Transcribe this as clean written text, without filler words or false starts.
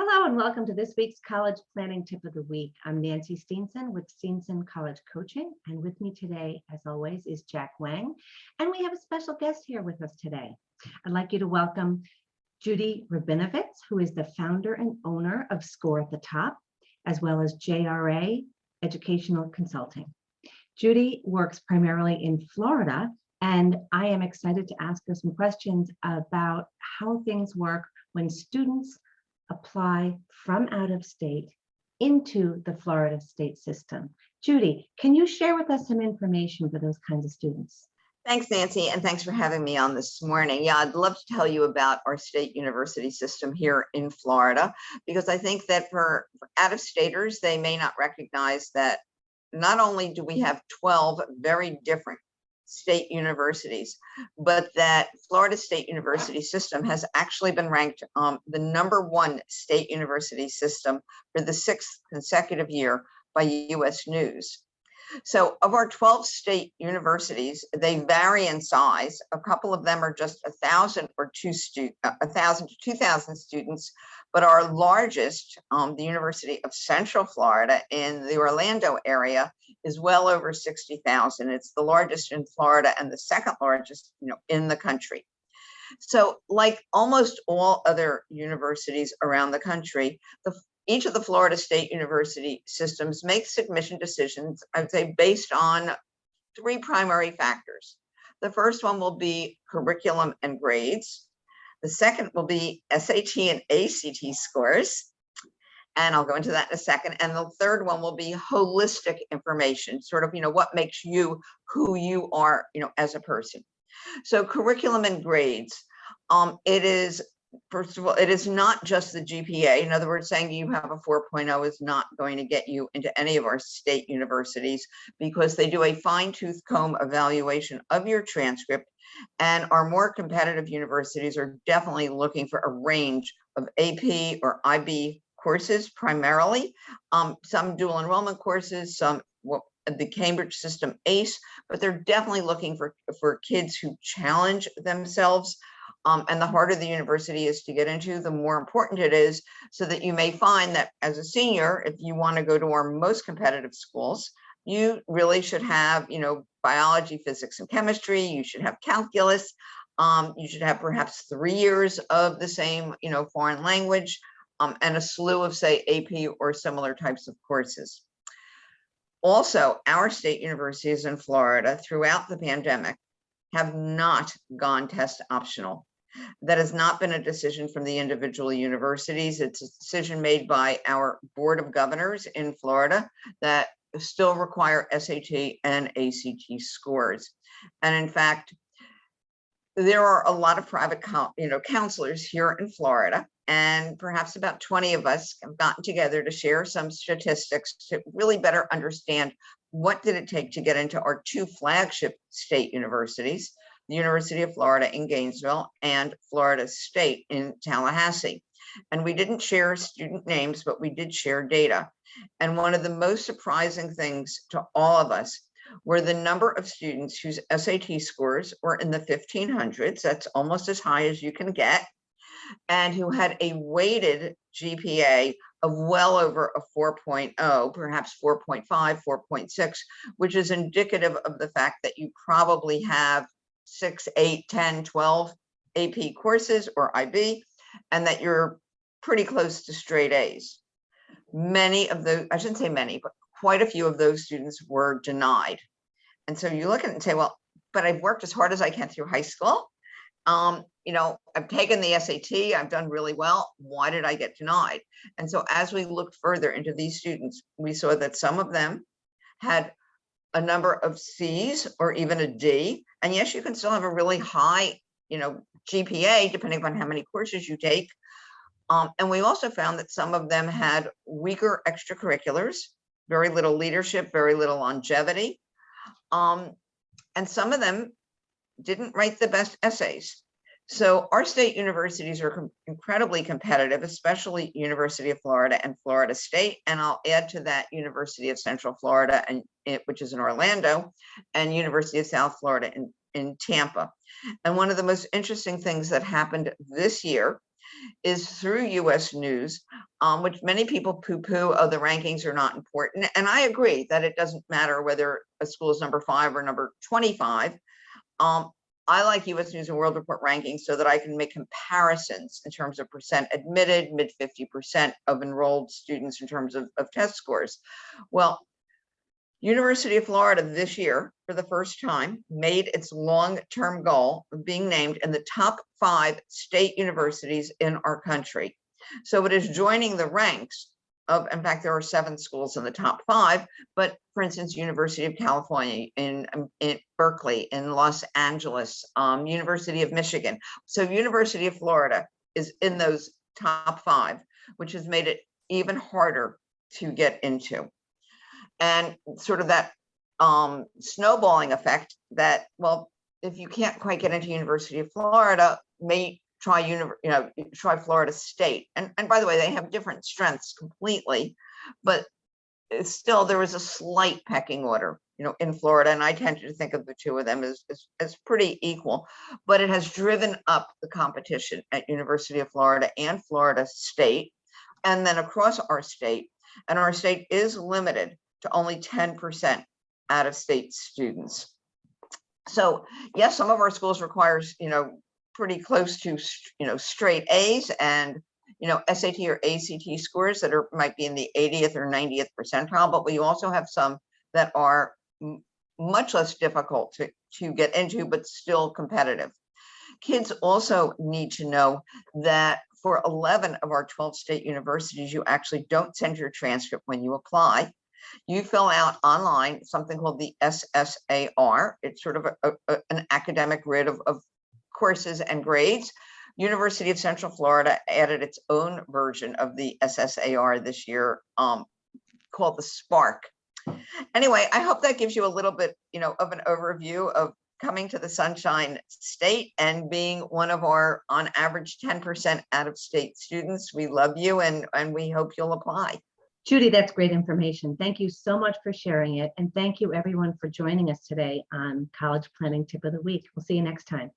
Hello and welcome to this week's College Planning Tip of the Week. I'm Nancy Steenson with Steenson College Coaching, and with me today, as always, is Jack Wang, and we have a special guest here with us today. I'd like you to welcome Judi, who is the founder and owner of Score at the Top, as well as JRA Educational Consulting. Judi works primarily in Florida, and I am excited to ask her some questions about how things work when students apply from out of state into the Florida state system. Judi, can you share with us some information for those kinds of students? Thanks, Nancy, and thanks for having me on this morning. Yeah, I'd love to tell you about our state university system here in Florida, because I think that for out-of-staters, they may not recognize that not only do we have 12 very different state universities, but that Florida State University system has actually been ranked the #1 state university system for the 6th consecutive year by US News. So of our 12 state universities, they vary in size. A couple of them are just 1,000 or 1,000 to 2,000 students, but our largest, the University of Central Florida in the Orlando area, is well over 60,000. It's the largest in Florida and the second largest, in the country. So like almost all other universities around the country, each of the Florida State University systems makes admission decisions, I would say, based on 3 primary factors. The first one will be curriculum and grades. The second will be SAT and ACT scores, and I'll go into that in a second. And the third one will be holistic information, sort of, what makes you who you are, as a person. So curriculum and grades, it is, first of all, it is not just the GPA. In other words, saying you have a 4.0 is not going to get you into any of our state universities, because they do a fine-tooth comb evaluation of your transcript, and our more competitive universities are definitely looking for a range of AP or IB courses primarily, some dual enrollment courses, some the Cambridge system ACE, but they're definitely looking for kids who challenge themselves. And the harder the university is to get into, the more important it is, so that you may find that as a senior, if you want to go to our most competitive schools, you really should have, biology, physics, and chemistry. You should have calculus. You should have perhaps 3 years of the same, foreign language, and a slew of, say, AP or similar types of courses. Also, our state universities in Florida throughout the pandemic have not gone test optional. That has not been a decision from the individual universities. It's a decision made by our Board of Governors in Florida that still require SAT and ACT scores. And in fact, there are a lot of private counselors here in Florida, and perhaps about 20 of us have gotten together to share some statistics to really better understand what did it take to get into our 2 flagship state universities, the University of Florida in Gainesville and Florida State in Tallahassee. And we didn't share student names, but we did share data. And one of the most surprising things to all of us were the number of students whose SAT scores were in the 1500s, that's almost as high as you can get, and who had a weighted GPA of well over a 4.0, perhaps 4.5, 4.6, which is indicative of the fact that you probably have 6, 8, 10, 12 AP courses or IB, and that you're pretty close to straight A's. Many of those, I shouldn't say many, but quite a few of those students were denied. And so you look at it and say, well, but I've worked as hard as I can through high school. I've taken the SAT, I've done really well. Why did I get denied? And so as we looked further into these students, we saw that some of them had a number of C's or even a D. And yes, you can still have a really high, GPA, depending on how many courses you take. And we also found that some of them had weaker extracurriculars, very little leadership, very little longevity. And some of them didn't write the best essays. So our state universities are incredibly competitive, especially University of Florida and Florida State. And I'll add to that University of Central Florida, which is in Orlando, and University of South Florida in Tampa. And one of the most interesting things that happened this year is through US News, which many people poo-poo, oh, the rankings are not important. And I agree that it doesn't matter whether a school is number 5 or number 25. I like US News and World Report rankings so that I can make comparisons in terms of percent admitted, mid 50% of enrolled students in terms of test scores. Well, University of Florida this year, for the first time, made its long-term goal of being named in the top 5 state universities in our country. So it is joining the ranks of, in fact, there are 7 schools in the top 5, but for instance, University of California, in Berkeley, in Los Angeles, University of Michigan. So University of Florida is in those top 5, which has made it even harder to get into. And sort of that snowballing effect that, well, if you can't quite get into University of Florida, may try try Florida State. And by the way, they have different strengths completely, but it's still, there is a slight pecking order, in Florida, and I tend to think of the two of them as pretty equal. But it has driven up the competition at University of Florida and Florida State, and then across our state. And our state is limited to only 10% out-of-state students. So yes, some of our schools requires, pretty close to, straight A's and, SAT or ACT scores that might be in the 80th or 90th percentile, but we also have some that are much less difficult to get into, but still competitive. Kids also need to know that for 11 of our 12 state universities, you actually don't send your transcript when you apply. You fill out online something called the SSAR. It's sort of an academic grid of courses and grades. University of Central Florida added its own version of the SSAR this year, called the Spark. Anyway, I hope that gives you a little bit, of an overview of coming to the Sunshine State and being one of our, on average, 10% out-of-state students. We love you, and we hope you'll apply. Judi, that's great information. Thank you so much for sharing it. And thank you everyone for joining us today on College Planning Tip of the Week. We'll see you next time.